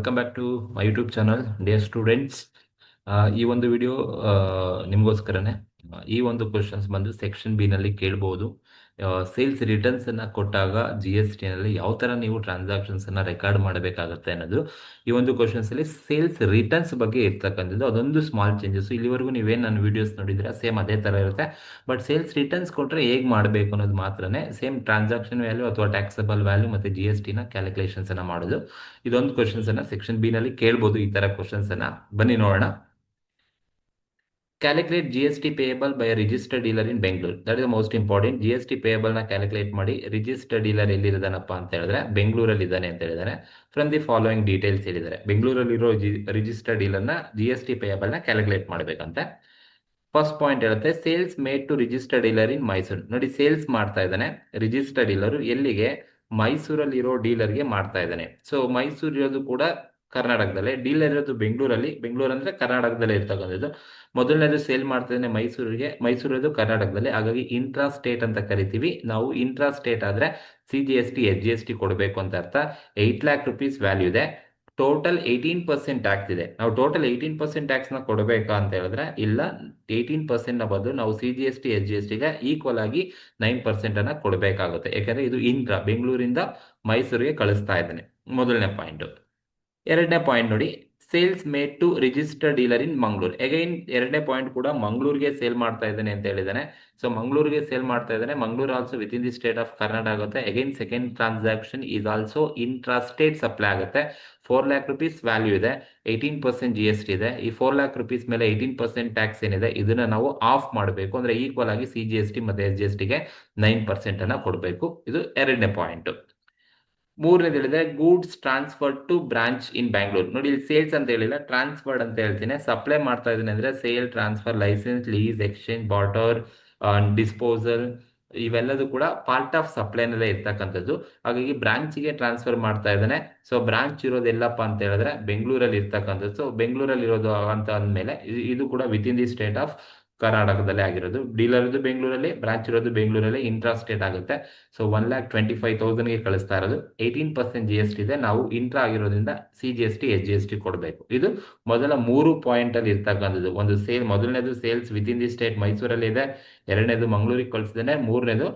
Welcome back to my YouTube channel dear students. ಈ ಒಂದು video ನಿಮಗೋಸ್ಕರನೇ. ಈ ಒಂದು ಕ್ವಶನ್ಸ್ ಬಂದು ಸೆಕ್ಷನ್ ಬಿ ನಲ್ಲಿ ಕೇಳಬಹುದು. ಸೇಲ್ಸ್ ರಿಟರ್ನ್ಸ್ ಅನ್ನ ಕೊಟ್ಟಾಗ GST ನಲ್ಲಿ ಯಾವ ತರ ನೀವು ಟ್ರಾನ್ಸಾಕ್ಷನ್ಸ್ ಅನ್ನ ರೆಕಾರ್ಡ್ ಮಾಡಬೇಕಾಗುತ್ತೆ ಅನ್ನೋದು ಈ ಒಂದು ಕ್ವಶನ್ಸ್ ಅಲ್ಲಿ ಸೇಲ್ಸ್ ರಿಟರ್ನ್ಸ್ ಬಗ್ಗೆ ಇರ್ತಕ್ಕಂಥದ್ದು. ಅದೊಂದು ಸ್ಮಾಲ್ ಚೇಂಜಸ್. ಇಲ್ಲಿವರೆಗೂ ನೀವೇನು ನನ್ನ ವಿಡಿಯೋಸ್ ನೋಡಿದ್ರೆ ಸೇಮ್ ಅದೇ ತರ ಇರುತ್ತೆ. ಬಟ್ ಸೇಲ್ಸ್ ರಿಟರ್ನ್ಸ್ ಕೊಟ್ಟರೆ ಹೇಗೆ ಮಾಡಬೇಕು ಅನ್ನೋದು ಮಾತ್ರನೇ ಸೇಮ್ ಟ್ರಾನ್ಸಾಕ್ಷನ್ ವ್ಯಾಲ್ಯೂ ಅಥವಾ ಟ್ಯಾಕ್ಸಬಲ್ ವ್ಯಾಲ್ಯೂ ಮತ್ತು GST ನ ಕ್ಯಾಲ್ಕುಲೇಷನ್ಸ್ ಅನ್ನ ಮಾಡೋದು. ಇದೊಂದು ಕ್ವಶನ್ಸ್ ಅನ್ನ ಸೆಕ್ಷನ್ ಬಿ ನಲ್ಲಿ ಕೇಳ್ಬೋದು. ಈ ತರ ಕ್ವಶನ್ಸ್ ಅನ್ನ ಬನ್ನಿ ನೋಡೋಣ. Calculate GST payable by registered dealer in Bengaluru. That is most important. GST payable ನ ಕ್ಯಾಲ್ಕುಲೇಟ್ ಮಾಡಿ. ರಿಜಿಸ್ಟರ್ಡ್ ಡೀಲರ್ ಎಲ್ಲಿದ್ದಾನಪ್ಪ ಅಂತ ಹೇಳಿದ್ರೆ ಬೆಂಗಳೂರಲ್ಲಿ ಇದ್ದಾನೆ ಅಂತ ಹೇಳಿದಾರೆ. ಫ್ರಮ್ ದಿ ಫಾಲೋಯಿಂಗ್ ಡೀಟೇಲ್ಸ್ ಹೇಳಿದ್ದಾರೆ. ಬೆಂಗಳೂರಲ್ಲಿರೋ ರಿಜಿಸ್ಟರ್ಡ್ ಡೀಲರ್ ನ GST ಪೇಯಬಲ್ ನ ಕ್ಯಾಲ್ಕುಲೇಟ್ ಮಾಡಬೇಕಂತೆ. ಫಸ್ಟ್ ಪಾಯಿಂಟ್ ಹೇಳುತ್ತೆ sales made to registered dealer in Mysuru. ನೋಡಿ, ಸೇಲ್ಸ್ ಮಾಡ್ತಾ ಇದ್ದಾನೆ ರಿಜಿಸ್ಟರ್ಡ್ ಡೀಲರ್ ಎಲ್ಲಿಗೆ? ಮೈಸೂರಲ್ಲಿ ಇರೋ ಡೀಲರ್ಗೆ ಮಾಡ್ತಾ ಇದ್ದಾನೆ. ಸೊ ಮೈಸೂರು ಇರೋದು ಕೂಡ ಕರ್ನಾಟಕದಲ್ಲೇ, ಡೀಲರ್ ಇರೋದು ಬೆಂಗಳೂರಲ್ಲಿ. ಬೆಂಗಳೂರು ಅಂದ್ರೆ ಕರ್ನಾಟಕದಲ್ಲೇ ಇರ್ತಕ್ಕಂಥದ್ದು. ಮೊದಲನೇದು ಸೇಲ್ ಮಾಡ್ತಾ ಇದ್ದಾನೆ ಮೈಸೂರಿಗೆ, ಮೈಸೂರು ಇರೋದು ಕರ್ನಾಟಕದಲ್ಲಿ. ಹಾಗಾಗಿ ಇಂಟ್ರಾ ಸ್ಟೇಟ್ ಅಂತ ಕರಿತೀವಿ ನಾವು. ಇಂಟ್ರಾ ಸ್ಟೇಟ್ ಆದ್ರೆ CGST SGST ಕೊಡಬೇಕು ಅಂತ ಅರ್ಥ. 8 lakh rupees ವ್ಯಾಲ್ಯೂ ಇದೆ. ಟೋಟಲ್ 18% ಟ್ಯಾಕ್ಸ್ ಇದೆ. ನಾವು ಟೋಟಲ್ 18% ಟ್ಯಾಕ್ಸ್ ನ ಕೊಡಬೇಕಾ ಅಂತ ಹೇಳಿದ್ರೆ ಇಲ್ಲ. 18% ನ ಬದಲು ನಾವು CGST SGST ಗೆ ಈಕ್ವಲ್ ಆಗಿ 9% ಅನ್ನ ಕೊಡಬೇಕಾಗುತ್ತೆ. ಯಾಕಂದ್ರೆ ಇದು ಇಂಟ್ರಾ, ಬೆಂಗಳೂರಿಂದ ಮೈಸೂರಿಗೆ ಕಳಿಸ್ತಾ ಇದ್ದಾನೆ. ಮೊದಲನೇ ಪಾಯಿಂಟ್. ಎರಡನೇ ಪಾಯಿಂಟ್ ನೋಡಿ, sales made to registered dealer in Mangaluru. Again ಎರಡನೇ ಪಾಯಿಂಟ್ ಕೂಡ ಮಂಗಳೂರಿಗೆ ಸೇಲ್ ಮಾಡ್ತಾ ಇದ್ದಾನೆ ಅಂತ ಹೇಳಿದಾನೆ. ಸೊ ಮಂಗಳೂರಿಗೆ ಸೇಲ್ ಮಾಡ್ತಾ ಇದ್ದಾನೆ. Mangaluru also with in the state of Karnataka ಆಗುತ್ತೆ. Again second transaction is also intra state supply ಆಗುತ್ತೆ. 4 lakh rupees ವ್ಯಾಲ್ಯೂ ಇದೆ. 18% GST ಇದೆ. ಈ 4 lakh rupees ಮೇಲೆ 18% ಟ್ಯಾಕ್ಸ್ ಏನಿದೆ ಇದನ್ನ ನಾವು ಆಫ್ ಮಾಡಬೇಕು. ಅಂದ್ರೆ ಈಕ್ವಲ್ ಆಗಿ CGST ಮತ್ತೆ SGST ಗೆ 9% ಅನ್ನ ಕೊಡಬೇಕು. ಇದು ಎರಡನೇ ಪಾಯಿಂಟ್. ಮೂರನೇದು ಹೇಳಿದ್ರೆ goods transfer to branch in Bangalore. ನೋಡಿ, ಇಲ್ಲಿ ಸೇಲ್ಸ್ ಅಂತ ಹೇಳಿಲ್ಲ, ಟ್ರಾನ್ಸ್ಫರ್ಡ್ ಅಂತ ಹೇಳ್ತೀನಿ. ಸಪ್ಲೈ ಮಾಡ್ತಾ ಇದ್ದೀನಿ ಅಂದ್ರೆ sale, transfer, licence, lease, exchange, barter, disposal ಇವೆಲ್ಲದೂ ಕೂಡ ಪಾರ್ಟ್ ಆಫ್ ಸಪ್ಲೈನಲ್ಲೇ ಇರ್ತಕ್ಕಂಥದ್ದು. ಹಾಗಾಗಿ ಬ್ರಾಂಚ್ಗೆ ಟ್ರಾನ್ಸ್ಫರ್ ಮಾಡ್ತಾ ಇದ್ದಾನೆ. ಸೊ ಬ್ರಾಂಚ್ ಇರೋದು ಎಲ್ಲಪ್ಪ ಅಂತ ಹೇಳಿದ್ರೆ ಬೆಂಗಳೂರಲ್ಲಿ ಇರ್ತಕ್ಕಂಥದ್ದು. ಸೊ ಬೆಂಗಳೂರಲ್ಲಿ ಇರೋದು ಅಂತ ಅಂದಮೇಲೆ ಇದು ಕೂಡ with in the state of ಕರ್ನಾಟಕದಲ್ಲೇ ಆಗಿರೋದು. ಡೀಲರ್ ಇರೋದು ಬೆಂಗಳೂರಲ್ಲಿ, ಬ್ರಾಂಚ್ ಇರೋದು ಬೆಂಗಳೂರಲ್ಲಿ, ಇಂಟ್ರಾ ಸ್ಟೇಟ್ ಆಗುತ್ತೆ. ಸೊ 1,25,000ಗೆ ಕಳಿಸ್ತಾ ಇರೋದು. 18% GST ಇದೆ. ನಾವು ಇಂಟ್ರಾ ಆಗಿರೋದ್ರಿಂದ CGST SGST ಕೊಡಬೇಕು. ಇದು ಮೊದಲ 3 ಪಾಯಿಂಟ್ ಅಲ್ಲಿ ಇರ್ತಕ್ಕಂಥದ್ದು. ಒಂದು ಮೊದಲನೇದು sales with in the state ಮೈಸೂರಲ್ಲಿ ಇದೆ. ಎರಡನೇದು ಮಂಗಳೂರಿಗೆ ಕಳಿಸಿದ್ದಾನೆ. ಮೂರನೇದು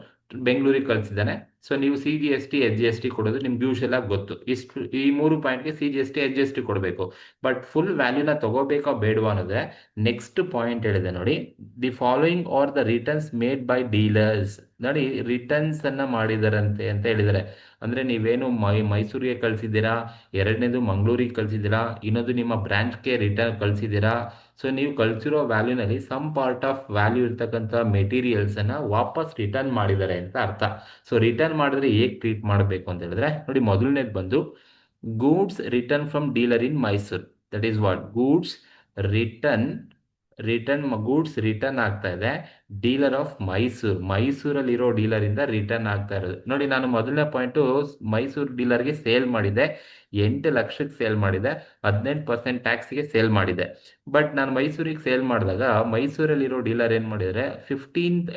ಬೆಂಗಳೂರಿಗೆ ಕಳಿಸಿದ್ದಾನೆ. ಸೊ ನೀವು CGST SGST ಕೊಡೋದು ನಿಮ್ಗೆ ಯೂಶಲ್ ಆಗಿ ಗೊತ್ತು. ಇಷ್ಟು ಈ 3 ಪಾಯಿಂಟ್ಗೆ CGST SGST ಕೊಡಬೇಕು. ಬಟ್ ಫುಲ್ ವ್ಯಾಲ್ಯೂನ ತಗೋಬೇಕಾ ಬೇಡವಾ ಅನ್ನೋದೇ ನೆಕ್ಸ್ಟ್ ಪಾಯಿಂಟ್ ಹೇಳಿದೆ ನೋಡಿ. The following are the returns made by dealers. ನೋಡಿ, ರಿಟರ್ನ್ಸ್ ಅನ್ನ ಮಾಡಿದಾರಂತೆ ಅಂತ ಹೇಳಿದ್ದಾರೆ. ಅಂದ್ರೆ ನೀವೇನು ಮೈಸೂರಿಗೆ ಕಳಿಸಿದ್ದೀರಾ, ಎರಡನೇದು ಮಂಗಳೂರಿಗೆ ಕಳಿಸಿದ್ದೀರಾ, ಇನ್ನೊಂದು ನಿಮ್ಮ ಬ್ರಾಂಚ್ಗೆ ರಿಟರ್ನ್ ಕಳಿಸಿದ್ದೀರಾ. ಸೊ ನೀವು ಕಳಿಸಿರೋ ವ್ಯಾಲ್ಯೂನಲ್ಲಿ ಸಮ್ ಪಾರ್ಟ್ ಆಫ್ ವ್ಯಾಲ್ಯೂ ಇರ್ತಕ್ಕಂಥ ಮೆಟೀರಿಯಲ್ಸ್ ಅನ್ನ ವಾಪಸ್ ರಿಟರ್ನ್ ಮಾಡಿದ್ದಾರೆ ಅಂತ ಅರ್ಥ. ಸೊ ರಿಟರ್ನ್ ಮಾಡಿದ್ರೆ ಹೇಗೆ ಟ್ರೀಟ್ ಮಾಡಬೇಕು ಅಂತ ಹೇಳಿದ್ರೆ ನೋಡಿ, ಮೊದಲನೇದು ಬಂದು goods return from dealer in Mysuru. That is what goods return goods return ಆಗ್ತಾ ಇದೆ ಡೀಲರ್ ಆಫ್ ಮೈಸೂರಲ್ಲಿ ಇರೋ ಡೀಲರ್ ಇಂದ ರಿಟರ್ನ್ ಆಗ್ತಾ ಇರೋದು. ನೋಡಿ, ನಾನು ಮೊದಲನೇ ಪಾಯಿಂಟು ಮೈಸೂರು ಡೀಲರ್ಗೆ ಸೇಲ್ ಮಾಡಿದೆ, 8 ಲಕ್ಷಕ್ಕೆ ಸೇಲ್ ಮಾಡಿದೆ, 18% ಟ್ಯಾಕ್ಸ್ಗೆ ಸೇಲ್ ಮಾಡಿದೆ. ಬಟ್ ನಾನು ಮೈಸೂರಿಗೆ ಸೇಲ್ ಮಾಡಿದಾಗ ಮೈಸೂರಲ್ಲಿರೋ ಡೀಲರ್ ಏನ್ ಮಾಡಿದ್ರೆ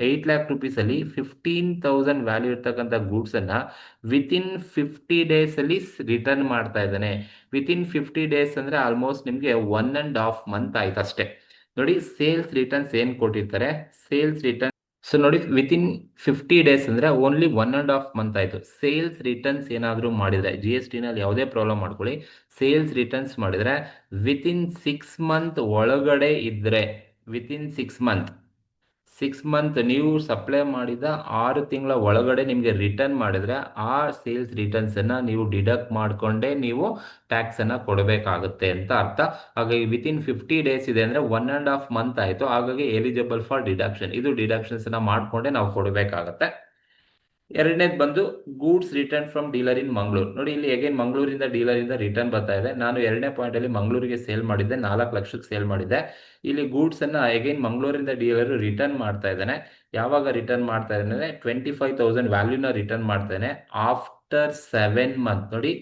8 lakh rupees ಅಲ್ಲಿ 15,000 ವ್ಯಾಲ್ಯೂ ಇರ್ತಕ್ಕಂಥ ಗೂಡ್ಸ್ ಅನ್ನ ವಿತ್ ಇನ್ 50 ಡೇಸ್ ಅಲ್ಲಿ ರಿಟರ್ನ್ ಮಾಡ್ತಾ ಇದ್ದಾನೆ. ವಿತ್ ಇನ್ 50 ಡೇಸ್ ಅಂದ್ರೆ ಆಲ್ಮೋಸ್ಟ್ ನಿಮ್ಗೆ 1.5 month ಆಯ್ತು ಅಷ್ಟೇ. ನೋಡಿ, ಸೇಲ್ಸ್ ರಿಟರ್ನ್ಸ್ ಏನ್ ಕೊಟ್ಟಿರ್ತಾರೆ, ಸೇಲ್ಸ್ ರಿಟರ್ನ್. ಸೊ ನೋಡಿ, ವಿತ್ ಇನ್ 50 ಡೇಸ್ ಅಂದ್ರೆ ಓನ್ಲಿ 1.5 month ಆಯ್ತು. ಸೇಲ್ಸ್ ರಿಟರ್ನ್ಸ್ ಏನಾದರೂ ಮಾಡಿದ್ರೆ GST ನಲ್ಲಿ ಯಾವುದೇ ಪ್ರಾಬ್ಲಮ್ ಮಾಡ್ಕೊಳ್ಳಿ, ಸೇಲ್ಸ್ ರಿಟರ್ನ್ಸ್ ಮಾಡಿದ್ರೆ ವಿತ್ ಇನ್ 6 month ಒಳಗಡೆ ಇದ್ರೆ, ವಿತ್ ಇನ್ 6 ಮಂತ್ ನೀವು ಸಪ್ಲೈ ಮಾಡಿದ 6 ತಿಂಗಳ ಒಳಗಡೆ ನಿಮಗೆ ರಿಟರ್ನ್ ಮಾಡಿದ್ರೆ ಆ ಸೇಲ್ಸ್ ರಿಟರ್ನ್ಸ್ ಅನ್ನ ನೀವು ಡಿಡಕ್ಟ್ ಮಾಡ್ಕೊಂಡೇ ನೀವು ಟ್ಯಾಕ್ಸ್ ಅನ್ನ ಕೊಡಬೇಕಾಗುತ್ತೆ ಅಂತ ಅರ್ಥ. ಹಾಗಾಗಿ ವಿತ್ ಇನ್ 50 ಡೇಸ್ ಇದೆ ಅಂದ್ರೆ 1.5 month ಆಯ್ತು. ಹಾಗಾಗಿ ಎಲಿಜಿಬಲ್ ಫಾರ್ ಡಿಡಕ್ಷನ್. ಇದು ಡಿಡಕ್ಷನ್ಸ್ ಅನ್ನ ಮಾಡ್ಕೊಂಡೇ ನಾವು ಕೊಡಬೇಕಾಗತ್ತೆ. ಎರಡನೇದು ಬಂದು goods return from dealer in Mangaluru. ನೋಡಿ, ಇಲ್ಲಿ ಅಗೇನ್ ಮಂಗಳೂರಿಂದ ಡೀಲರ್ ಇಂದ ರಿಟರ್ನ್ ಬರ್ತಾ ಇದೆ. ನಾನು ಎರಡನೇ ಪಾಯಿಂಟ್ ಅಲ್ಲಿ ಮಂಗಳೂರಿಗೆ ಸೇಲ್ ಮಾಡಿದ್ದೆ, 4 ಲಕ್ಷಕ್ಕೆ ಸೇಲ್ ಮಾಡಿದ್ದೆ. ಇಲ್ಲಿ ಗೂಡ್ಸ್ ಅನ್ನ ಅಗೇನ್ ಮಂಗಳೂರಿಂದ ಡೀಲರ್ ರಿಟರ್ನ್ ಮಾಡ್ತಾ ಇದ್ದಾನೆ. ಯಾವಾಗ ರಿಟರ್ನ್ ಮಾಡ್ತಾ ಇದ್ದಾನೆ ಅಂದ್ರೆ 25,000 ವ್ಯಾಲ್ಯೂನ ರಿಟರ್ನ್ ಮಾಡ್ತಾನೆ ಆಫ್ಟರ್ 7 month. ನೋಡಿ,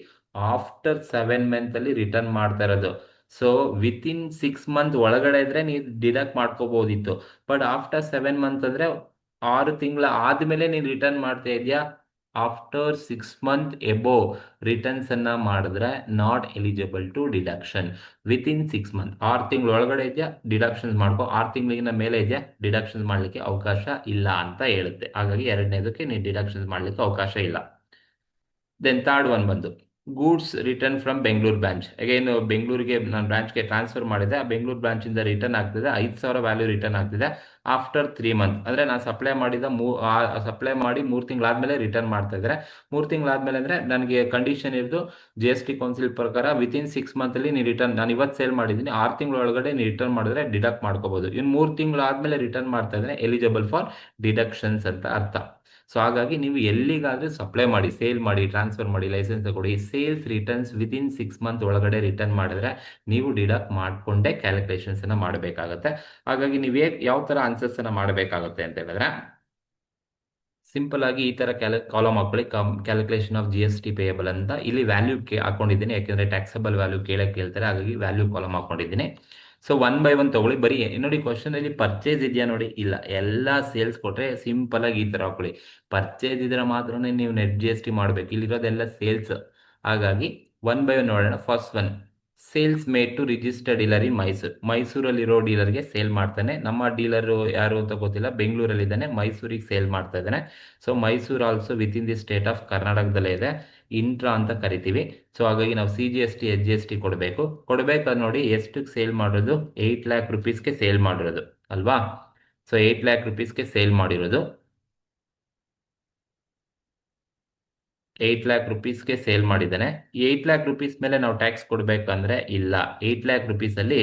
ಆಫ್ಟರ್ 7 month ಅಲ್ಲಿ ರಿಟರ್ನ್ ಮಾಡ್ತಾ ಇರೋದು. ಸೊ ವಿತ್ ಇನ್ 6 month ಒಳಗಡೆ ಇದ್ರೆ ನೀವು ಡಿಡಕ್ಟ್ ಮಾಡ್ಕೋಬಹುದಿತ್ತು. ಬಟ್ ಆಫ್ಟರ್ 7 month ಅಂದ್ರೆ 6 ತಿಂಗಳ ಆದ್ಮೇಲೆ ನೀನು ರಿಟರ್ನ್ ಮಾಡ್ತಾ ಇದೆಯಾ, ಆಫ್ಟರ್ 6 ಮಂತ್ ಎಬೋ ರಿಟರ್ನ್ಸ್ ಅನ್ನ ಮಾಡಿದ್ರೆ not eligible to deduction. Within 6 month, 6 ತಿಂಗಳ ಒಳಗಡೆ ಇದೆಯಾ ಡಿಡಕ್ಷನ್ಸ್ ಮಾಡ್ಕೋ, 6 ತಿಂಗಳಿಗಿಂತ ಮೇಲೆ ಇದೆಯಾ ಡಿಡಕ್ಷನ್ಸ್ ಮಾಡ್ಲಿಕ್ಕೆ ಅವಕಾಶ ಇಲ್ಲ ಅಂತ ಹೇಳುತ್ತೆ. ಹಾಗಾಗಿ ಎರಡನೇದಕ್ಕೆ ನೀವು ಡಿಡಕ್ಷನ್ಸ್ ಮಾಡ್ಲಿಕ್ಕೆ ಅವಕಾಶ ಇಲ್ಲ. ದೆನ್ ಥರ್ಡ್ ಒನ್ ಬಂದು goods return from Bengaluru branch. Again ಬೆಂಗಳೂರಿಗೆ ನಾನು ಬ್ರಾಂಚ್ಗೆ ಟ್ರಾನ್ಸ್ಫರ್ ಮಾಡಿದೆ, ಆ ಬೆಂಗಳೂರು ಬ್ರಾಂಚಿಂದ ರಿಟರ್ನ್ ಆಗ್ತಿದೆ, 5,000 ವ್ಯಾಲ್ಯೂ ರಿಟರ್ನ್ ಆಗ್ತಿದೆ ಆಫ್ಟರ್ 3 ಮಂತ್. ಅಂದರೆ ನಾನು ಸಪ್ಲೈ ಮಾಡಿದ ಸಪ್ಲೈ ಮಾಡಿ 3 ತಿಂಗಳಾದ್ಮೇಲೆ ರಿಟರ್ನ್ ಮಾಡ್ತಾ ಇದ್ದಾರೆ. 3 ತಿಂಗಳಾದ್ಮೇಲೆ ಅಂದರೆ ನನಗೆ ಕಂಡೀಷನ್ ಇರೋದು GST ಕೌನ್ಸಿಲ್ ಪ್ರಕಾರ ವಿತಿನ್ 6 ಮಂತಲ್ಲಿ ನೀವು ರಿಟರ್ನ್, ನಾನು ಇವತ್ತು ಸೇಲ್ ಮಾಡಿದ್ದೀನಿ, 6 ತಿಂಗಳ ಒಳಗಡೆ ನೀವು ರಿಟರ್ನ್ ಮಾಡಿದ್ರೆ ಡಿಡಕ್ಟ್ ಮಾಡ್ಕೋಬಹುದು. ಇನ್ನು 3 ತಿಂಗಳಾದ್ಮೇಲೆ ರಿಟರ್ನ್ ಮಾಡ್ತಾ ಇದ್ರೆ ಎಲಿಜಿಬಲ್ ಫಾರ್ ಡಿಡಕ್ಷನ್ಸ್ ಅಂತ ಅರ್ಥ. ಸೊ ಹಾಗಾಗಿ ನೀವು ಎಲ್ಲಿಗಾದ್ರೂ ಸಪ್ಲೈ ಮಾಡಿ, ಸೇಲ್ ಮಾಡಿ, ಟ್ರಾನ್ಸ್ಫರ್ ಮಾಡಿ, ಲೈಸೆನ್ಸ್ ಕೊಡಿ, ಸೇಲ್ಸ್ ರಿಟರ್ನ್ಸ್ ವಿತಿನ್ 6 ಮಂತ್ ಒಳಗಡೆ ರಿಟರ್ನ್ ಮಾಡಿದ್ರೆ ನೀವು ಡಿಡಕ್ಟ್ ಮಾಡಿಕೊಂಡೇ ಕ್ಯಾಲ್ಕುಲೇಷನ್ಸ್ ಅನ್ನ ಮಾಡಬೇಕಾಗತ್ತೆ. ಹಾಗಾಗಿ ನೀವು ಯಾವ ತರ ಆನ್ಸರ್ಸ್ ಅನ್ನ ಮಾಡಬೇಕಾಗುತ್ತೆ ಅಂತ ಹೇಳಿದ್ರೆ, ಸಿಂಪಲ್ ಆಗಿ ಈ ತರ ಕಾಲಮ್ ಹಾಕೊಳ್ಳಿ, ಕ್ಯಾಲ್ಕುಲೇಷನ್ ಆಫ್ GST ಪೇಯಬಲ್ ಅಂತ. ಇಲ್ಲಿ ವ್ಯಾಲ್ಯೂ ಹಾಕೊಂಡಿದ್ದೀನಿ, ಯಾಕೆಂದ್ರೆ ಟ್ಯಾಕ್ಸಬಲ್ ವ್ಯಾಲ್ಯೂ ಕೇಳ್ತಾರೆ, ಹಾಗಾಗಿ ವ್ಯಾಲ್ಯೂ ಕಾಲಮ್ ಹಾಕೊಂಡಿದ್ದೀನಿ. ಸೊ 1 by 1 ತಗೊಳ್ಳಿ. ಬರೀ ನೋಡಿ ಕ್ವಶನ್ ಅಲ್ಲಿ ಪರ್ಚೇಸ್ ಇದೆಯಾ ನೋಡಿ, ಇಲ್ಲ. ಎಲ್ಲ ಸೇಲ್ಸ್ ಕೊಟ್ರೆ ಸಿಂಪಲ್ ಆಗಿ ಈ ತರ ಹಾಕೊಳ್ಳಿ. ಪರ್ಚೇಸ್ ಇದ್ರೆ ಮಾತ್ರನೇ ನೀವು ನೆಟ್ GST ಮಾಡ್ಬೇಕು, ಇಲ್ಲಿರೋದೆಲ್ಲ ಸೇಲ್ಸ್. ಹಾಗಾಗಿ 1 by 1 ನೋಡೋಣ. First one, sales made to registered dealer in Mysuru. ಮೈಸೂರಲ್ಲಿರೋ ಡೀಲರ್ಗೆ ಸೇಲ್ ಮಾಡ್ತಾನೆ. ನಮ್ಮ ಡೀಲರ್ ಯಾರು ಅಂತ ಗೊತ್ತಿಲ್ಲ, ಬೆಂಗಳೂರಲ್ಲಿ ಇದ್ದಾನೆ, ಮೈಸೂರಿಗೆ ಸೇಲ್ ಮಾಡ್ತಾ ಇದ್ದಾನೆ. So Mysuru also with in the state of ಕರ್ನಾಟಕದಲ್ಲೇ ಇದೆ, ಇಂಟ್ರಾ ಅಂತ ಕರಿತೀವಿ. ಸೊ ಹಾಗಾಗಿ ನಾವು CGST HGST ಕೊಡಬೇಕಾದ್ರೆ ನೋಡಿ ಎಷ್ಟಕ್ಕೆ ಸೇಲ್ ಮಾಡೋದು, 8 lakh rupeesಗೆ ಸೇಲ್ ಮಾಡಿರೋದು ಅಲ್ವಾ. ಸೊ 8 lakh rupeesಗೆ ಸೇಲ್ ಮಾಡಿರೋದು, 8 lakh rupeesಗೆ ಸೇಲ್ ಮಾಡಿದ್ದಾನೆ. 8 lakh rupees ಮೇಲೆ ನಾವು ಟ್ಯಾಕ್ಸ್ ಕೊಡ್ಬೇಕಂದ್ರೆ ಇಲ್ಲ. 8 lakh rupees ಅಲ್ಲಿ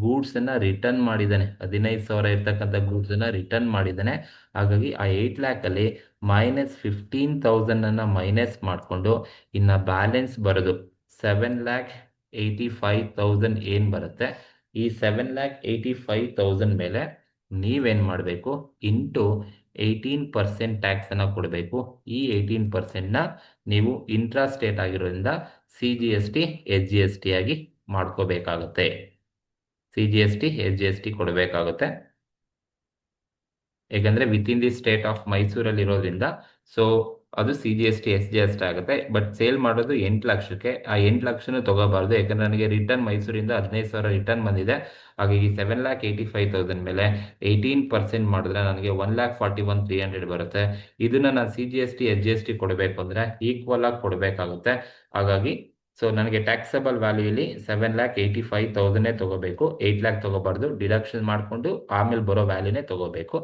ಗೂಡ್ಸ್ ಅನ್ನ ರಿಟರ್ನ್ ಮಾಡಿದ್ದಾನೆ, 15,000 ಇರ್ತಕ್ಕಂಥ ಗೂಡ್ಸ್ ಅನ್ನ ರಿಟರ್ನ್ ಮಾಡಿದ್ದಾನೆ. ಹಾಗಾಗಿ ಆ 8 lakh ಅಲ್ಲಿ -15,000 ಅನ್ನ ಮೈನಸ್ ಮಾಡಿಕೊಂಡು ಇನ್ನ ಬ್ಯಾಲೆನ್ಸ್ ಬರೋದು 7,85,000 ಏನ್ ಬರುತ್ತೆ. ಈ 7,85,000 ಮೇಲೆ ನೀವೇನ್ ಮಾಡಬೇಕು, ಇಂಟು 18% ಟ್ಯಾಕ್ಸ್ ಅನ್ನ ಕೊಡಬೇಕು. ಈ 18% ನೀವು ಇಂಟ್ರಾ ಸ್ಟೇಟ್ ಆಗಿರೋದ್ರಿಂದ CGST HGST ಆಗಿ ಮಾಡ್ಕೋಬೇಕಾಗುತ್ತೆ. CGST HGST ಕೊಡಬೇಕಾಗುತ್ತೆ, ಯಾಕಂದ್ರೆ with in the state of ಮೈಸೂರಲ್ಲಿ ಇರೋದ್ರಿಂದ. ಸೊ ಅದು CGST HGST ಆಗುತ್ತೆ. ಬಟ್ ಸೇಲ್ ಮಾಡೋದು 8 ಲಕ್ಷಕ್ಕೆ, ಆ 8 ಲಕ್ಷನೂ ತಗೋಬಾರ್ದು, ಯಾಕಂದ್ರೆ ನನಗೆ ರಿಟರ್ನ್ ಮೈಸೂರಿಂದ 15,000 ರಿಟರ್ನ್ ಬಂದಿದೆ. ಹಾಗಾಗಿ 7,85,000 ಮೇಲೆ 18% ಮಾಡಿದ್ರೆ ನನಗೆ 1,41,300 ಬರುತ್ತೆ. ಇದನ್ನ ನಾನು CGST HGST ಕೊಡಬೇಕು ಅಂದ್ರೆ ಈಕ್ವಲ್ ಆಗಿ ಕೊಡಬೇಕಾಗುತ್ತೆ. ಹಾಗಾಗಿ ಸೊ ನನಗೆ ಟ್ಯಾಕ್ಸಬಲ್ ವ್ಯಾಲ್ಯೂಲಿ 7,85,000 ತಗೋಬೇಕು, 8 lakh ತಗೋಬಾರ್ದು. ಡಿಡಕ್ಷನ್ ಮಾಡಿಕೊಂಡು ಆಮೇಲೆ ಬರೋ ವ್ಯಾಲ್ಯೂನೇ ತಗೋಬೇಕು.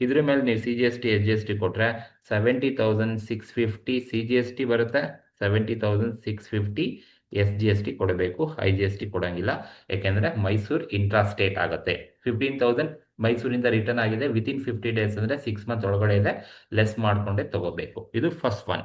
ಇದ್ರ ಮೇಲೆ ನೀವು CGST HGST ಕೊಟ್ರೆ 70,650 CGST ಬರುತ್ತೆ, 70,650 SGST ಕೊಡಬೇಕು, IGST ಕೊಡಂಗಿಲ್ಲ. ಯಾಕೆಂದ್ರೆ ಮೈಸೂರು ಇಂಟ್ರಾ ಸ್ಟೇಟ್ ಆಗುತ್ತೆ. 15,000 ಮೈಸೂರಿಂದ ರಿಟರ್ನ್ ಆಗಿದೆ ವಿತಿನ್ 50 days ಅಂದ್ರೆ 6 months ಒಳಗಡೆ ಇದೆ, ಲೆಸ್ ಮಾಡ್ಕೊಂಡೆ ತಗೋಬೇಕು. ಇದು ಫಸ್ಟ್ ಒನ್.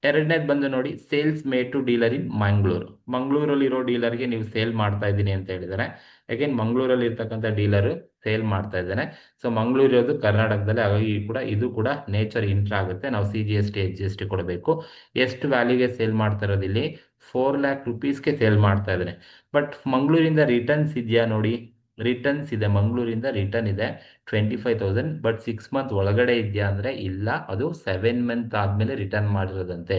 ಎರಡನೇದು ಬಂದು ನೋಡಿ, sales made to dealer in Mangaluru. ಮಂಗಳೂರಲ್ಲಿರೋ ಡೀಲರ್ಗೆ ನೀವು ಸೇಲ್ ಮಾಡ್ತಾ ಇದ್ದೀನಿ ಅಂತ ಹೇಳಿದ್ದಾರೆ. ಅಗೇನ್ ಮಂಗಳೂರಲ್ಲಿ ಇರ್ತಕ್ಕಂಥ ಡೀಲರ್ ಸೇಲ್ ಮಾಡ್ತಾ ಇದ್ದಾನೆ. ಸೊ ಮಂಗಳೂರು ಇರೋದು ಕರ್ನಾಟಕದಲ್ಲಿ, ಹಾಗಾಗಿ ಇದು ಕೂಡ ನೇಚರ್ ಇಂಟ್ರಾ ಆಗುತ್ತೆ. ನಾವು CGST HGST ಕೊಡಬೇಕು. ಎಷ್ಟು ವ್ಯಾಲ್ಯೂಗೆ ಸೇಲ್ ಮಾಡ್ತಾ ಇರೋದು ಇಲ್ಲಿ, 4 lakh rupeesಗೆ ಸೇಲ್ ಮಾಡ್ತಾ ಇದ್ದಾನೆ. ಬಟ್ ಮಂಗಳೂರಿಂದ ರಿಟರ್ನ್ಸ್ ಇದೆಯಾ ನೋಡಿ, ರಿಟರ್ನ್ಸ್ ಇದೆ, ಮಂಗಳೂರಿಂದ ರಿಟರ್ನ್ ಇದೆ 25,000. ಬಟ್ 6 month ಒಳಗಡೆ ಇದೆಯಾ ಅಂದ್ರೆ ಇಲ್ಲ, ಅದು 7 month ಆದ್ಮೇಲೆ ರಿಟರ್ನ್ ಮಾಡಿರೋದಂತೆ.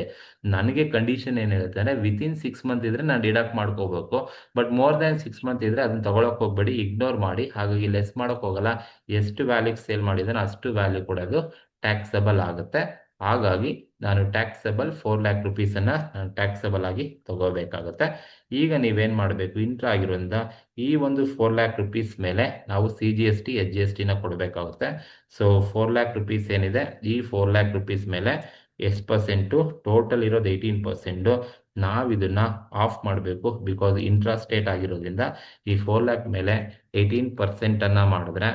ನನಗೆ ಕಂಡೀಷನ್ ಏನ್ ಹೇಳುತ್ತೆ ಅಂದ್ರೆ ವಿತಿನ್ 6 month ಇದ್ರೆ ನಾನು ಡಿಡಕ್ಟ್ ಮಾಡ್ಕೋಬೇಕು. ಬಟ್ ಮೋರ್ ದ್ಯಾನ್ 6 month ಇದ್ರೆ ಅದನ್ನ ತಗೊಳಕ್ ಹೋಗ್ಬೇಡಿ, ಇಗ್ನೋರ್ ಮಾಡಿ. ಹಾಗಾಗಿ ಲೆಸ್ ಮಾಡಕ್ ಹೋಗಲ್ಲ, ಎಷ್ಟು ವ್ಯಾಲ್ಯೂಗೆ ಸೇಲ್ ಮಾಡಿದಾನೆ ಅಷ್ಟು ವ್ಯಾಲ್ಯೂ ಕೊಡೋದು ಟ್ಯಾಕ್ಸಬಲ್ ಆಗುತ್ತೆ. ಹಾಗಾಗಿ ನಾನು ಟ್ಯಾಕ್ಸಬಲ್ 4 lakh rupees ಅನ್ನ ಟ್ಯಾಕ್ಸಬಲ್ ಆಗಿ ತಗೋಬೇಕಾಗುತ್ತೆ. ಈಗ ನೀವೇನ್ ಮಾಡಬೇಕು, ಇಂಟ್ರಾ ಆಗಿರೋದ್ರಿಂದ ಈ ಒಂದು 4 lakh rupees ಮೇಲೆ ನಾವು CGST HGST ನ ಕೊಡಬೇಕಾಗುತ್ತೆ. ಸೊ 4 lakh rupees ಏನಿದೆ, ಈ 4 lakh rupees ಮೇಲೆ ಎಷ್ಟು ಪರ್ಸೆಂಟು, ಟೋಟಲ್ ಇರೋದು 18%. ನಾವು ಇದನ್ನ ಆಫ್ ಮಾಡಬೇಕು, ಬಿಕಾಸ್ ಇಂಟ್ರಾ ಸ್ಟೇಟ್ ಆಗಿರೋದ್ರಿಂದ. ಈ 4 lakh ಮೇಲೆ 18% ಅನ್ನ ಮಾಡಿದ್ರೆ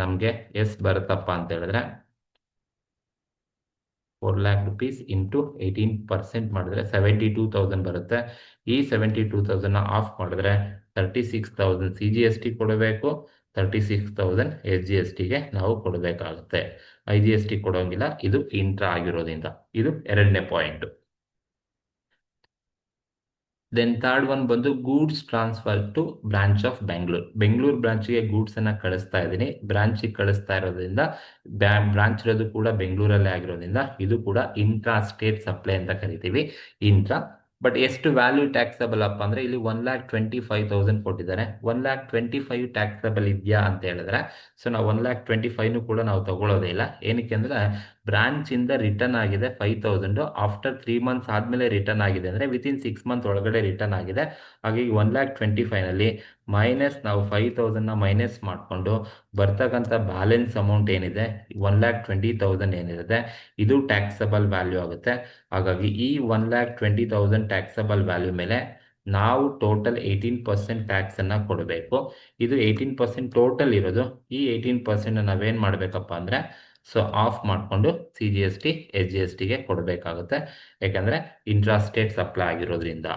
ನಮ್ಗೆ ಎಷ್ಟು ಬರುತ್ತಪ್ಪ ಅಂತ ಹೇಳಿದ್ರೆ, 4 lakh rupees ಇಂಟು 18% ಮಾಡಿದ್ರೆ 72,000 ಬರುತ್ತೆ. ಈ 72,000 ಆಫ್ ಮಾಡಿದ್ರೆ 36,000 CGST ಕೊಡಬೇಕು, 36,000 SGSTಗೆ ನಾವು ಕೊಡಬೇಕಾಗುತ್ತೆ. IGST ಕೊಡೋಂಗಿಲ್ಲ, ಇದು ಇಂಟ್ರಾ ಆಗಿರೋದ್ರಿಂದ. ಇದು ಎರಡನೇ ಪಾಯಿಂಟ್. ದೆನ್ ಥರ್ಡ್ ಒನ್ ಬಂದು goods transfer to branch of Bengaluru ಬ್ರಾಂಚ್ಗೆ ಗೂಡ್ಸ್ ಅನ್ನ ಕಳಿಸ್ತಾ ಇದ್ದೀನಿ. ಬ್ರಾಂಚಿಗೆ ಕಳಿಸ್ತಾ ಇರೋದ್ರಿಂದ ಬ್ರಾಂಚ್ ಇರೋದು ಕೂಡ ಬೆಂಗಳೂರಲ್ಲೇ ಆಗಿರೋದ್ರಿಂದ ಇದು ಕೂಡ ಇಂಟ್ರಾ ಸ್ಟೇಟ್ ಸಪ್ಲೈ ಅಂತ ಕರಿತೀವಿ, ಇಂಟ್ರಾ. ಬಟ್ ಎಷ್ಟು ವ್ಯಾಲ್ಯೂ ಟ್ಯಾಕ್ಸಬಲ್ ಅಪ್ಪ ಅಂದ್ರೆ ಇಲ್ಲಿ 1,25,000 ಕೊಟ್ಟಿದ್ದಾರೆ. 1,25,000 ಟ್ಯಾಕ್ಸಬಲ್ ಇದೆಯಾ ಅಂತ ಹೇಳಿದ್ರೆ, ಸೊ ನಾವು 1,25,000 ಕೂಡ ನಾವು ತಗೊಳ್ಳೋದೇ ಇಲ್ಲ. ಏನಕ್ಕೆ ಅಂದ್ರೆ ಬ್ರಾಂಚ್ ಇಂದ ರಿಟರ್ನ್ ಆಗಿದೆ 5,000, ಆಫ್ಟರ್ 3 ಮಂತ್ಸ್ ಆದ್ಮೇಲೆ ರಿಟರ್ನ್ ಆಗಿದೆ ಅಂದ್ರೆ ವಿತಿನ್ 6 ಮಂತ್ ಒಳಗಡೆ ರಿಟರ್ನ್ ಆಗಿದೆ. ಹಾಗಾಗಿ 1,25,000 ನಲ್ಲಿ ಮೈನಸ್ ನಾವು 5,000 ಮೈನಸ್ ಮಾಡಿಕೊಂಡು ಬರ್ತಕ್ಕಂಥ ಬ್ಯಾಲೆನ್ಸ್ ಅಮೌಂಟ್ ಏನಿದೆ 1,20,000 ಏನಿರುತ್ತೆ ಇದು ಟ್ಯಾಕ್ಸಬಲ್ ವ್ಯಾಲ್ಯೂ ಆಗುತ್ತೆ. ಹಾಗಾಗಿ ಈ 1,20,000 ಟ್ಯಾಕ್ಸಬಲ್ ವ್ಯಾಲ್ಯೂ ಮೇಲೆ ನಾವು ಟೋಟಲ್ 18% ಟ್ಯಾಕ್ಸ್ ಅನ್ನ ಕೊಡಬೇಕು. ಇದು 18% ಟೋಟಲ್ ಇರೋದು. ಈ 18% ನಾವೇನ್ ಮಾಡ್ಬೇಕಪ್ಪ ಅಂದ್ರೆ ಸೊ ಆಫ್ ಮಾಡಿಕೊಂಡು CGST SGSTಗೆ ಕೊಡಬೇಕಾಗುತ್ತೆ, ಯಾಕಂದ್ರೆ ಇಂಟ್ರಾ ಸ್ಟೇಟ್ ಸಪ್ಲೈ ಆಗಿರೋದ್ರಿಂದ.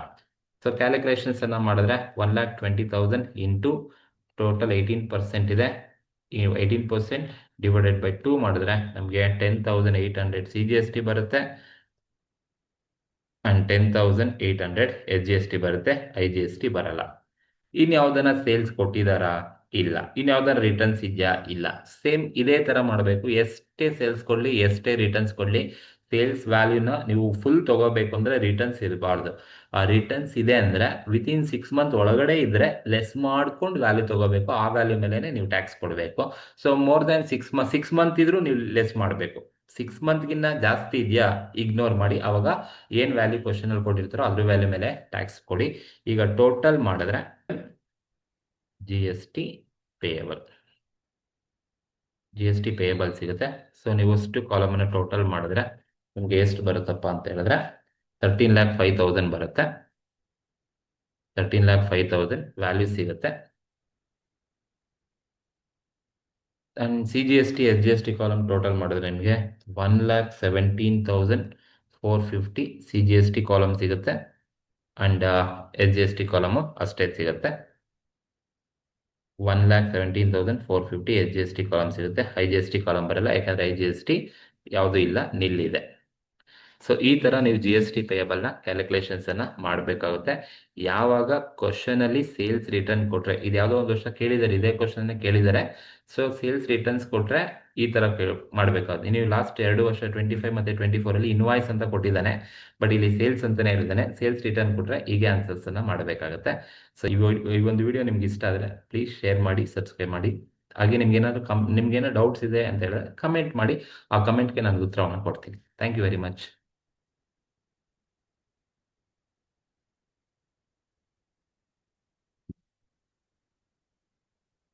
ಸೊ ಕ್ಯಾಲ್ಕುಲೇಷನ್ಸ್ ಅನ್ನ ಮಾಡಿದ್ರೆ 1,20,000 ಇಂಟು ಟೋಟಲ್ 18% ಇದೆ. ಈ 18% ಡಿವೈಡೆಡ್ ಬೈ 2 ಮಾಡಿದ್ರೆ ನಮಗೆ 10,800 CGST ಬರುತ್ತೆ ಅಂಡ್ 10,800 SGST ಬರುತ್ತೆ, IGST ಬರಲ್ಲ. ಇನ್ಯಾವುದನ್ನ ಸೇಲ್ಸ್ ಕೊಟ್ಟಿದಾರಾ? ಇಲ್ಲ. ಇನ್ಯಾವುದನ್ನ ರಿಟರ್ನ್ಸ್ ಇದೆಯಾ? ಇಲ್ಲ. ಸೇಮ್ ಇದೇ ತರ ಮಾಡಬೇಕು. ಎಷ್ಟೇ ಸೇಲ್ಸ್ ಕೊಡ್ಲಿ, ಎಷ್ಟೇ ರಿಟರ್ನ್ಸ್ ಕೊಡ್ಲಿ, ಸೇಲ್ಸ್ ವ್ಯಾಲ್ಯೂನ ನೀವು ಫುಲ್ ತಗೋಬೇಕು ಅಂದ್ರೆ ರಿಟರ್ನ್ಸ್ ಇರಬಾರ್ದು. ಆ ರಿಟರ್ನ್ಸ್ ಇದೆ ಅಂದ್ರೆ ವಿತಿನ್ 6 ಮಂತ್ ಒಳಗಡೆ ಇದ್ರೆ ಲೆಸ್ ಮಾಡ್ಕೊಂಡು ವ್ಯಾಲ್ಯೂ ತಗೋಬೇಕು. ಆ ವ್ಯಾಲ್ಯೂ ಮೇಲೆ ನೀವು ಟ್ಯಾಕ್ಸ್ ಕೊಡಬೇಕು. ಸೊ ಮೋರ್ ದನ್ 6 ಮಂತ್ ಇದ್ರೂ ನೀವು ಲೆಸ್ ಮಾಡಬೇಕು. 6 ಮಂತ್ಗಿನ್ನ ಜಾಸ್ತಿ ಇದೆಯಾ ಇಗ್ನೋರ್ ಮಾಡಿ, ಅವಾಗ ಏನ್ ವ್ಯಾಲ್ಯೂ ಕ್ವಶನ್ ಅಲ್ಲಿ ಕೊಟ್ಟಿರ್ತಾರೋ ಅದ್ರ ವ್ಯಾಲ್ಯೂ ಮೇಲೆ ಟ್ಯಾಕ್ಸ್ ಕೊಡಿ. ಈಗ ಟೋಟಲ್ ಮಾಡಿದ್ರೆ GST ಪೇಯಬಲ್ ಸಿಗುತ್ತೆ. ಸೊ ನೀವು ಅಷ್ಟು ಕಾಲಮ್ ಅನ್ನು ಟೋಟಲ್ ಮಾಡಿದ್ರೆ ನಿಮ್ಗೆ ಎಷ್ಟು ಬರುತ್ತಪ್ಪ ಅಂತ ಹೇಳಿದ್ರೆ 13,05,000 ಬರುತ್ತೆ. 13,05,000 ವ್ಯಾಲ್ಯೂ ಸಿಗುತ್ತೆ. And CGST SGST column total ಮಾಡಿದ್ರೆ ನಿಮಗೆ 1,17,450 CGST ಕಾಲಮ್ ಸಿಗುತ್ತೆ. ಅಂಡ್ SGST ಕಾಲಮು ಅಷ್ಟೇ ಸಿಗುತ್ತೆ. 1,17,450 SGST ಕಾಲಮ್ ಸಿಗುತ್ತೆ. IGST ಕಾಲಮ್ ಬರಲ್ಲ, ಯಾಕಂದ್ರೆ IGST ಯಾವುದು ಇಲ್ಲ, ನಿಲ್ಲಿದೆ. ಸೊ ಈ ತರ ನೀವು GST ಪೇಯಬಲ್ ನ ಕ್ಯಾಲ್ಕುಲೇಷನ್ಸ್ ಅನ್ನ ಮಾಡಬೇಕಾಗುತ್ತೆ. ಯಾವಾಗ ಕ್ವಶನ್ ಅಲ್ಲಿ ಸೇಲ್ಸ್ ರಿಟರ್ನ್ ಕೊಟ್ರೆ, ಇದು ಯಾವುದೋ ಒಂದು ವರ್ಷ ಕೇಳಿದ್ದಾರೆ, ಇದೇ ಕ್ವಶನ್ ಕೇಳಿದ್ದಾರೆ. ಸೊ ಸೇಲ್ಸ್ ರಿಟರ್ನ್ಸ್ ಕೊಟ್ರೆ ಈ ತರ ಮಾಡಬೇಕಾಗುತ್ತೆ. ನೀವು ಲಾಸ್ಟ್ 2 ವರ್ಷ 25 ಮತ್ತೆ 24 ಅಲ್ಲಿ ಇನ್ವಾಯ್ಸ್ ಅಂತ ಕೊಟ್ಟಿದ್ದಾನೆ, ಬಟ್ ಇಲ್ಲಿ ಸೇಲ್ಸ್ ಅಂತಾನೆ ಹೇಳಿದ್ದಾನೆ. ಸೇಲ್ಸ್ ರಿಟರ್ನ್ ಕೊಟ್ರೆ ಹೀಗೆ ಆನ್ಸರ್ಸ್ ಅನ್ನ ಮಾಡಬೇಕಾಗುತ್ತೆ. ಸೊ ಈ ಒಂದು ವಿಡಿಯೋ ನಿಮ್ಗೆ ಇಷ್ಟ ಆದ್ರೆ ಪ್ಲೀಸ್ ಶೇರ್ ಮಾಡಿ, ಸಬ್ಸ್ಕ್ರೈಬ್ ಮಾಡಿ. ಹಾಗೆ ನಿಮ್ಗೆ ಏನಾದ್ರು ಡೌಟ್ಸ್ ಇದೆ ಅಂತ ಹೇಳಿದ್ರೆ ಕಮೆಂಟ್ ಮಾಡಿ. ಆ ಕಮೆಂಟ್ಗೆ ನಾನು ಉತ್ತರವನ್ನು ಕೊಡ್ತೀನಿ. Thank you very much.